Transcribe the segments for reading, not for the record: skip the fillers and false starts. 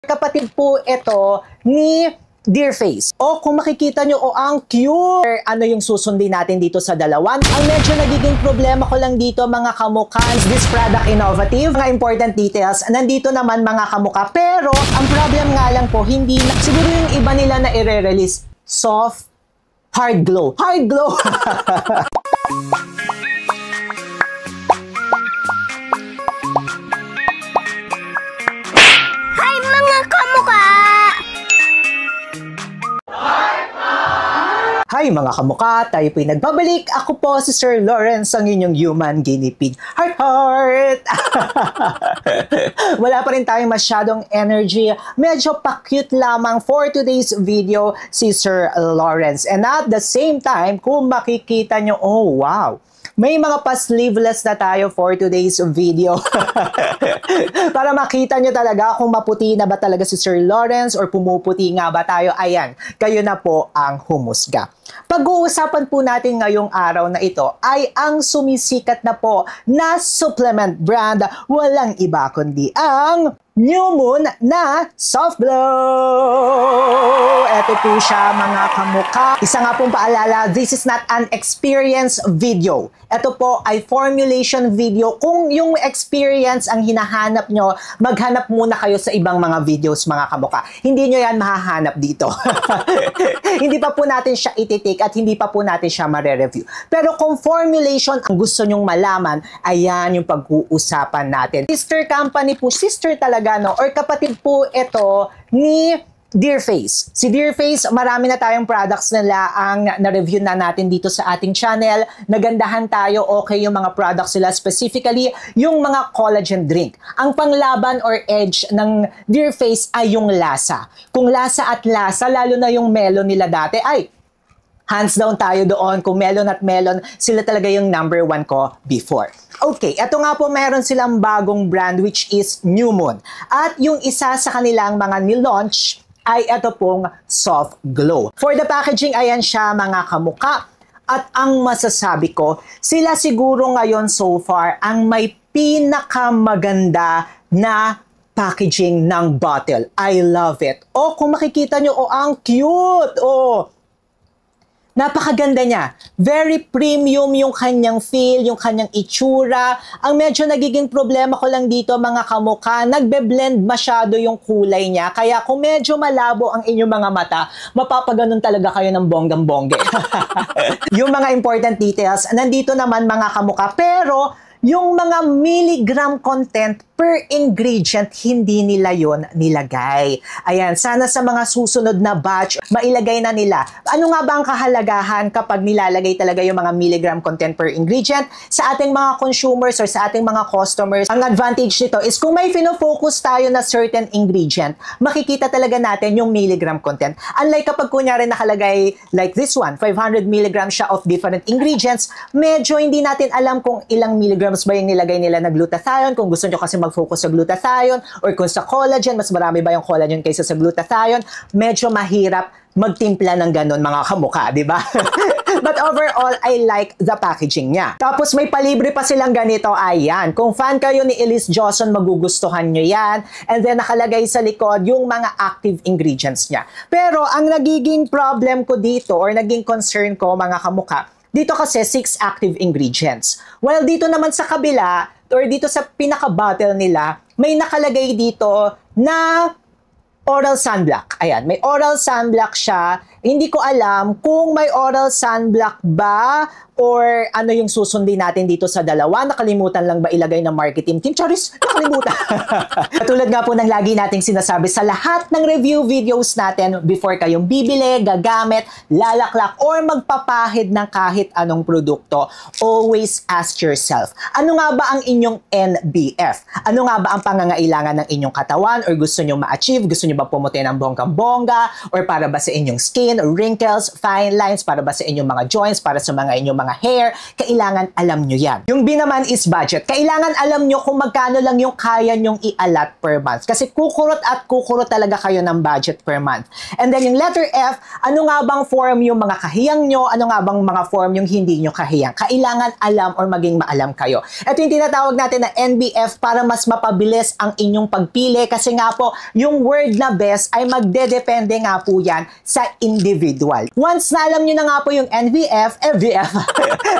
Kapatid po ito ni Dear Face. O kung makikita nyo, ang cute! Ano yung susundin natin dito sa dalawa? Ang medyo nagiging problema ko lang dito mga kamukha, this product innovative, mga important details, nandito naman mga kamukha. Pero ang problem nga lang po, hindi na, siguro yung iba nila na i-release, soft, hard glow. Hard glow! Hi mga kamukha, tayo po'y nagbabalik. Ako po si Sir Lawrence, ang inyong human guinea pig. Heart, heart! Wala pa rin tayong masyadong energy. Medyo pa-cute lamang for today's video si Sir Lawrence. And at the same time, kung makikita nyo, oh wow! May mga pa-sleeveless na tayo for today's video. Para makita nyo talaga kung maputi na ba talaga si Sir Lawrence or pumuputi nga ba tayo. Ayan, kayo na po ang humusga. Pag-uusapan po natin ngayong araw na ito ay ang sumisikat na po na supplement brand, walang iba kundi ang New Moon na Soft Glow. Ito po siya mga kamukha. Isa nga pong paalala, this is not an experience video. Ito po ay formulation video. Kung yung experience ang hinahanap nyo, maghanap muna kayo sa ibang mga videos mga kamukha. Hindi nyo yan mahahanap dito. Hindi pa po natin siya ititik at hindi pa po natin siya mare-review. Pero kung formulation ang gusto nyong malaman, ayan yung pag-uusapan natin. Sister company po, sister talaga, no? Or kapatid po ito ni Dear Face. Si Dear Face, marami na tayong products nila ang na-review na natin dito sa ating channel. Nagandahan tayo, okay yung mga products nila, specifically yung mga collagen drink. Ang panglaban or edge ng Dear Face ay yung lasa. Kung lasa at lasa, lalo na yung melon nila dati, ay hands down tayo doon. Kung melon at melon, sila talaga yung number one ko before. Okay, ito nga po meron silang bagong brand which is New Moon. At yung isa sa kanilang mga nilaunch ay ito pong Soft Glow. For the packaging, ayan siya mga kamukha. At ang masasabi ko, sila siguro ngayon so far ang may pinakamaganda na packaging ng bottle. I love it. O kung makikita nyo, ang cute! Napakaganda niya. Very premium yung kanyang feel, yung kanyang itsura. Ang medyo nagiging problema ko lang dito mga kamukha, nagbe-blend masyado yung kulay niya. Kaya kung medyo malabo ang inyong mga mata, mapapaganon talaga kayo ng bonggang-bongge. Yung mga important details, nandito naman mga kamukha. Pero yung mga milligram content per ingredient, hindi nila yon nilagay. Ayan, sana sa mga susunod na batch, mailagay na nila. Ano nga ba ang kahalagahan kapag nilalagay talaga yung mga milligram content per ingredient sa ating mga consumers or sa ating mga customers? Ang advantage nito is kung may fino-focus tayo na certain ingredient, makikita talaga natin yung milligram content. Unlike kapag kunyari nakalagay like this one, 500 milligram siya of different ingredients, medyo hindi natin alam kung ilang milligrams ba yung nilagay nila na glutathione, kung gusto nyo kasi mag-focus sa glutathione, or kung sa collagen, mas marami ba yung collagen kaysa sa glutathione, medyo mahirap magtimpla ng ganun mga kamukha, di ba? But overall, I like the packaging niya. Tapos may palibre pa silang ganito, ayan. Kung fan kayo ni Elise Johnson, magugustuhan nyo yan. And then nakalagay sa likod yung mga active ingredients niya. Pero ang nagiging problem ko dito, or naging concern ko mga kamukha, dito kasi 6 active ingredients. While dito naman sa kabila, or dito sa pinaka-bottle nila, may nakalagay dito na oral sunblock. Ayan, may oral sunblock siya. Hindi ko alam kung may oral sunblock ba or ano yung susundin natin dito sa dalawa. Nakalimutan lang ba ilagay ng marketing team? Charis, nakalimutan. Katulad nga po ng lagi nating sinasabi sa lahat ng review videos natin, before kayong bibili, gagamit, lalaklak, or magpapahid ng kahit anong produkto, always ask yourself, ano nga ba ang inyong NBF? Ano nga ba ang pangangailangan ng inyong katawan or gusto nyo ma-achieve? Gusto nyo ba pumuti ng bonggang-bongga? Or para ba sa inyong skin? skin, wrinkles, fine lines, para ba sa inyong mga joints, para sa mga inyong mga hair, kailangan alam nyo yan. Yung B naman is budget. Kailangan alam nyo kung magkano lang yung kaya nyong i-allot per month. Kasi kukurot at kukurot talaga kayo ng budget per month. And then yung letter F, ano nga bang form yung mga kahiyang nyo? Ano nga bang mga form yung hindi nyo kahiyang? Kailangan alam or maging maalam kayo. Ito yung tinatawag natin na NBF para mas mapabilis ang inyong pagpili. Kasi nga po, yung word na best ay magdedepende nga po yan sa individual. Once na alam nyo na nga po yung NBF,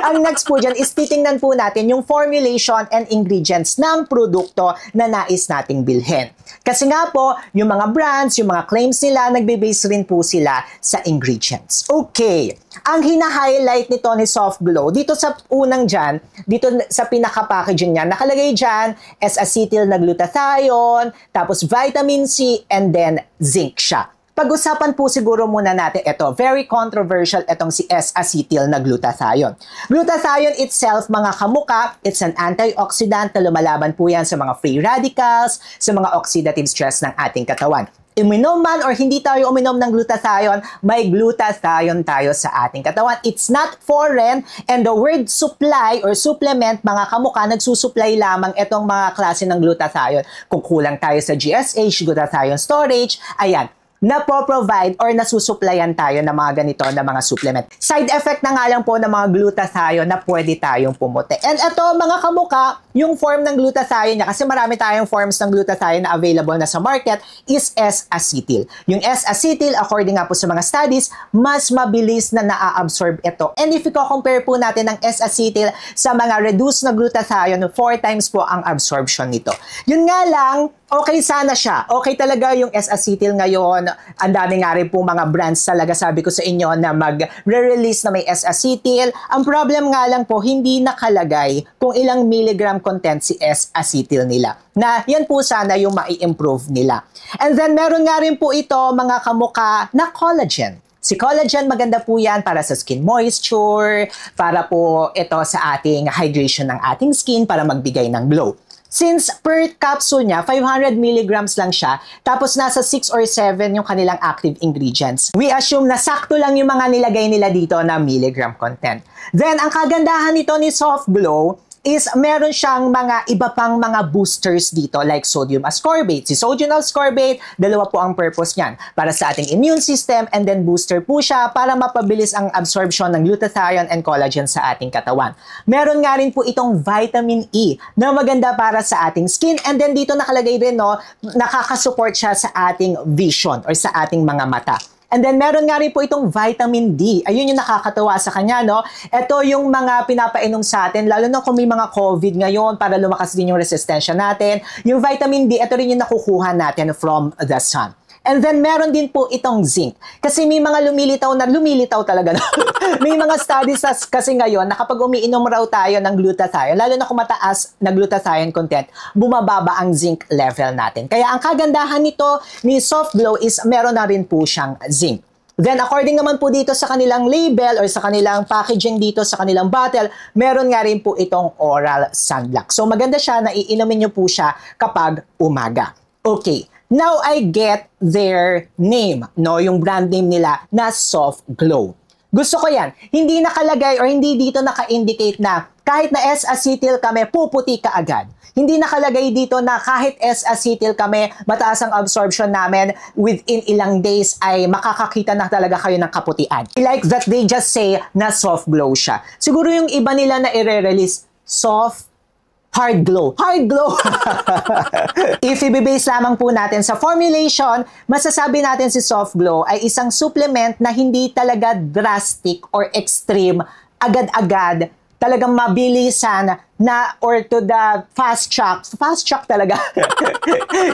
ang next po dyan is titingnan po natin yung formulation and ingredients ng produkto na nais nating bilhin. Kasi nga po, yung mga brands, yung mga claims nila, nagbe-base rin po sila sa ingredients. Okay, ang hina-highlight nito ni Soft Glow, dito sa unang dyan, dito sa pinaka-packaging niya, nakalagay dyan, S-acetyl na glutathione, tapos vitamin C, and then zinc siya. Pag-usapan po siguro muna natin ito. Very controversial itong si S-acetyl na glutathione. Glutathione itself, mga kamuka, it's an antioxidant na lumalaban po yan sa mga free radicals, sa mga oxidative stress ng ating katawan. Uminom man or hindi tayo uminom ng glutathione, may glutathione tayo sa ating katawan. It's not foreign, and the word supply or supplement, mga kamuka, nagsusupply lamang itong mga klase ng glutathione. Kung kulang tayo sa GSH, glutathione storage, ayan, napoprovide or nasusupplyan tayo ng mga ganito na mga supplement. Side effect na nga lang po ng mga glutathione na pwede tayong pumuti. And ito, mga kamuka, yung form ng glutathione niya, kasi marami tayong forms ng glutathione na available na sa market, is S-acetyl. Yung S-acetyl, according nga po sa mga studies, mas mabilis na na-absorb ito. And if i-compare po natin ng S-acetyl sa mga reduced na glutathione, 4 times po ang absorption nito. Yun nga lang, okay sana siya. Okay talaga yung S-acetyl ngayon. Ang dami nga rin po mga brands talaga, sabi ko sa inyo, na mag-re-release na may S-acetyl. Ang problem nga lang po, hindi nakalagay kung ilang milligram content si S-acetyl nila. Na yan po sana yung mai-improve nila. And then meron nga rin po ito, mga kamuka, na collagen. Si collagen, maganda po yan para sa skin moisture, para po ito sa ating hydration ng ating skin, para magbigay ng glow. Since per capsule niya, 500 milligrams lang siya, tapos nasa 6 or 7 yung kanilang active ingredients. We assume na sakto lang yung mga nilagay nila dito na milligram content. Then, ang kagandahan nito ni Soft Glow is meron siyang mga iba pang mga boosters dito like sodium ascorbate. Si sodium ascorbate, dalawa po ang purpose niyan. Para sa ating immune system, and then booster po siya para mapabilis ang absorption ng glutathione and collagen sa ating katawan. Meron nga rin po itong vitamin E na maganda para sa ating skin, and then dito nakalagay rin, no, nakakasupport siya sa ating vision or sa ating mga mata. And then, meron nga rin po itong vitamin D. Ayun yung nakakatawa sa kanya, no? Ito yung mga pinapainom sa atin, lalo na kung may mga COVID ngayon para lumakas din yung resistensya natin. Yung vitamin D, ito rin yung nakukuha natin from the sun. And then, meron din po itong zinc. Kasi may mga lumilitaw talaga. No? May mga studies kasi ngayon na kapag umiinom raw tayo ng glutathione, lalo na kung mataas na glutathione content, bumababa ang zinc level natin. Kaya ang kagandahan nito ni Soft Glow is meron na rin po siyang zinc. Then, according naman po dito sa kanilang label or sa kanilang packaging dito sa kanilang bottle, meron nga rin po itong oral sunblock. So, maganda siya na iinumin nyo po siya kapag umaga. Okay. Now, I get their name, no? Yung brand name nila na Soft Glow. Gusto ko yan. Hindi nakalagay or hindi dito naka-indicate na kahit na S-acetyl kami, puputi ka agad. Hindi nakalagay dito na kahit S-acetyl kami, mataas ang absorption namin, within ilang days ay makakakita na talaga kayo ng kaputian. I like that they just say na Soft Glow siya. Siguro yung iba nila na i-release, Soft Hard Glow. Hard Glow! If i-base lamang po natin sa formulation, masasabi natin si Soft Glow ay isang supplement na hindi talaga drastic or extreme, agad-agad, talagang mabilisan na or to the fast track talaga.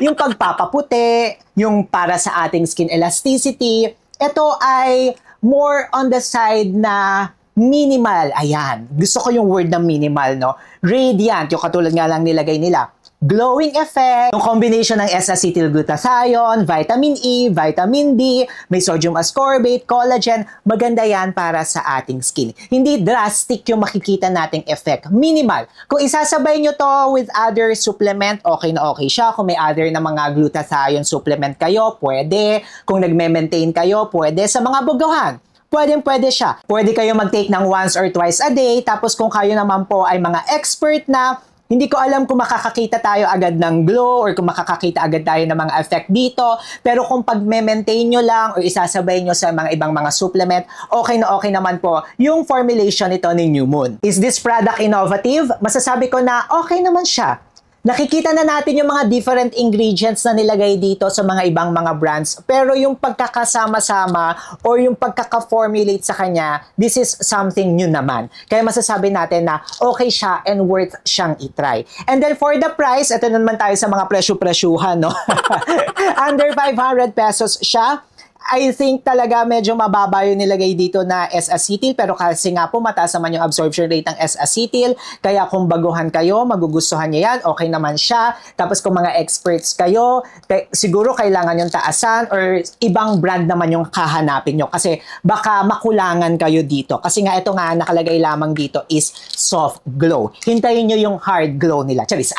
Yung pagpapaputi, yung para sa ating skin elasticity, ito ay more on the side na minimal. Ayan. Gusto ko yung word na minimal, no? Radiant, yung katulad nga lang nilagay nila. glowing effect, yung combination ng S-acetylglutathione, vitamin E, vitamin D, may sodium ascorbate, collagen, maganda yan para sa ating skin. Hindi drastic yung makikita nating effect, minimal. Kung isasabay nyo to with other supplement, okay na okay siya. Kung may other na mga glutathione supplement kayo, pwede. Kung nagme-maintain kayo, pwede. Sa mga bugahan, pwede siya. Pwede kayo mag-take ng once or twice a day, tapos kung kayo naman po ay mga expert na, hindi ko alam kung makakakita tayo agad ng glow or kung makakakita agad tayo ng mga effect dito. Pero kung pag-maintain nyo lang or isasabay nyo sa mga ibang mga supplement, okay na okay naman po yung formulation nito ni New Moon. Is this product innovative? Masasabi ko na okay naman siya. Nakikita na natin yung mga different ingredients na nilagay dito sa mga ibang mga brands. Pero yung pagkakasama-sama or yung pagkaka-formulate sa kanya, this is something new naman. Kaya masasabi natin na okay siya and worth siyang itry. And then for the price, ito naman tayo sa mga presyo-presyuhan, no? Under 500 pesos siya. I think talaga medyo mababa yung nilagay dito na S-acetyl, pero kasi nga po mataas naman yung absorption rate ng S-acetyl, kaya kung baguhan kayo, magugustuhan niya yan, okay naman siya. Tapos kung mga experts kayo, siguro kailangan yung taasan or ibang brand naman yung kahanapin nyo kasi baka makulangan kayo dito. Kasi nga ito nga nakalagay lamang dito is soft glow. Hintayin nyo yung hard glow nila. Charis.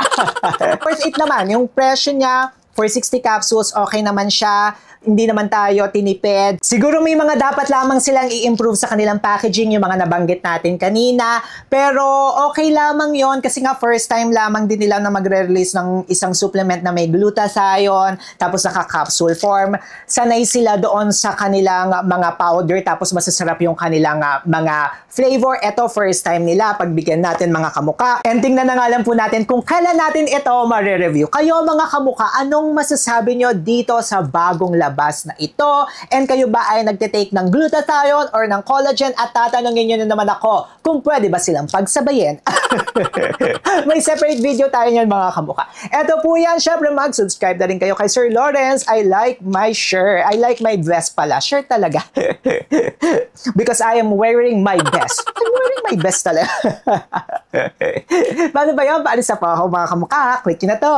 First, it naman, yung presyo niya, for 60 capsules, okay naman siya. Hindi naman tayo tinipid. Siguro may mga dapat lamang silang i-improve sa kanilang packaging, yung mga nabanggit natin kanina. Pero okay lamang yon kasi nga first time lamang din nila na magre-release ng isang supplement na may glutathione, tapos naka-capsule form. Sanay sila doon sa kanilang mga powder, tapos masasarap yung kanilang mga flavor. Ito first time nila, pagbigyan natin mga kamuka. And tingnan na nga lang po natin kung kailan natin ito ma-review. Kayo mga kamuka, anong masasabi nyo dito sa bagong labas na ito? And kayo ba ay nagtitake ng glutathione or ng collagen? At tatanungin nyo na naman ako kung pwede ba silang pagsabayin. May separate video tayo nyan mga kamuka. Ito po yan. Syempre mag-subscribe na rin kayo kay Sir Lawrence. I like my shirt. I like my vest pala. Shirt talaga. Because I am wearing my best. I'm wearing my best talaga. Paano ba yan? Paalis na po ako mga kamuka. Click nyo na to.